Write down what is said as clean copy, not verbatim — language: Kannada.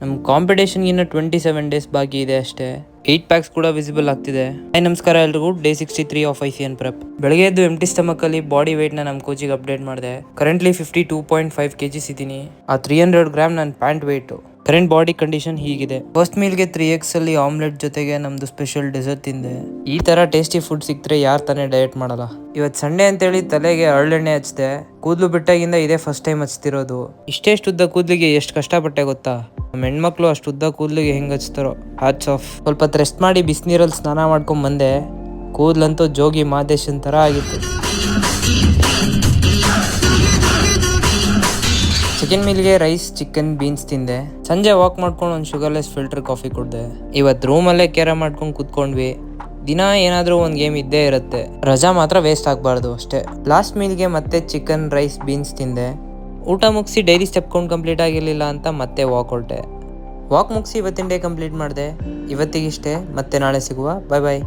ನಮ್ಮ ಕಾಂಪಿಟೇಷನ್ಗಿನ್ನ 27 ಡೇಸ್ ಬಾಕಿ ಇದೆ ಅಷ್ಟೇ. 8 ಪ್ಯಾಕ್ಸ್ ಕೂಡ ವಿಸಿಬಲ್ ಆಗ್ತಿದೆ. ನಮಸ್ಕಾರ ಎಲ್ರಿಗೂ. Day 63 of ICN prep. ಬೆಳಗ್ಗೆ ಎದ್ದು ಎಂಟಿ ಸ್ಟಮಕ್ ಅಲ್ಲಿ ಬಾಡಿ ವೇಟ್ ನ ನಮ್ಮ ಕೋಚಿಗೆ ಅಪ್ಡೇಟ್ ಮಾಡಿದೆ. ಕರೆಂಟ್ಲಿ 52.5 kgs ಇದ್ದೀನಿ. ಆ 300 ಗ್ರಾಮ್ ನನ್ನ pant weight. Current body condition ಹೀಗಿದೆ. ಫಸ್ಟ್ ಮೀಲ್ಗೆ 3x ಅಲ್ಲಿ ಆಮ್ಲೆಟ್ ಜೊತೆಗೆ ನಮ್ದು ಸ್ಪೆಷಲ್ ಡೆಸರ್ಟ್ ತಿಂದೆ. ಈ ತರ ಟೇಸ್ಟಿ ಫುಡ್ ಸಿಕ್ತ್ರೆ ಯಾರು ತಾನೇ ಡಯಟ್ ಮಾಡಲ್ಲ. ಇವತ್ತು ಸಂಡೇ ಅಂತೇಳಿ ತಲೆಗೆ ಹರಳೆಣ್ಣೆ ಹಚ್ಚಿದೆ. ಕೂದಲು ಬಿಟ್ಟಾಗಿಂದ ಇದೇ ಫಸ್ಟ್ ಟೈಮ್ ಹಚ್ತಿರೋದು. ಇಷ್ಟೆಷ್ಟು ಉದ್ದ ಕೂದಲಿಗೆ ಎಷ್ಟು ಕಷ್ಟಪಟ್ಟೆ ಗೊತ್ತಾ. ನಮ್ಮ ಹೆಣ್ಮಕ್ಳು ಅಷ್ಟು ಉದ್ದ ಕೂದಲಿಗೆ ಹೆಂಗ್ ಹಚ್ತಾರೋ. Hats off. ಸ್ವಲ್ಪ ರೆಸ್ಟ್ ಮಾಡಿ ಬಿಸಿನೀರಲ್ಲಿ ಸ್ನಾನ ಮಾಡ್ಕೊಂಡ್ ಬಂದೆ. ಕೂದಲಂತೂ ಜೋಗಿ ಮಾದೇಶನ್ ತರ ಆಗಿತ್ತು. ಸೆಕೆಂಡ್ ಮೀಲ್ಗೆ ರೈಸ್, ಚಿಕನ್, ಬೀನ್ಸ್ ತಿಂದೆ. ಸಂಜೆ ವಾಕ್ ಮಾಡ್ಕೊಂಡು ಒಂದು ಶುಗರ್ಲೆಸ್ ಫಿಲ್ಟರ್ ಕಾಫಿ ಕುಡ್ದೆ. ಇವತ್ತು ರೂಮಲ್ಲೇ ಕೇರ ಮಾಡ್ಕೊಂಡು ಕೂತ್ಕೊಂಡ್ವಿ. ದಿನ ಏನಾದರೂ ಒಂದು ಗೇಮ್ ಇದ್ದೇ ಇರುತ್ತೆ. ರಜಾ ಮಾತ್ರ ವೇಸ್ಟ್ ಆಗಬಾರ್ದು ಅಷ್ಟೇ. ಲಾಸ್ಟ್ ಮೀಲ್ಗೆ ಮತ್ತೆ ಚಿಕನ್, ರೈಸ್, ಬೀನ್ಸ್ ತಿಂದೆ. ಊಟ ಮುಗಿಸಿ ಡೈಲಿ ಸ್ಟೆಪ್ ಕೌಂಟ್ ಕಂಪ್ಲೀಟ್ ಆಗಿರಲಿಲ್ಲ ಅಂತ ಮತ್ತೆ ವಾಕ್ ಹೊರಟೆ. ವಾಕ್ ಮುಗಿಸಿ ಇವತ್ತಿನ ಡೇ ಕಂಪ್ಲೀಟ್ ಮಾಡಿದೆ. ಇವತ್ತಿಗಿಷ್ಟೇ. ಮತ್ತೆ ನಾಳೆ ಸಿಗುವ. ಬಾಯ್ ಬಾಯ್.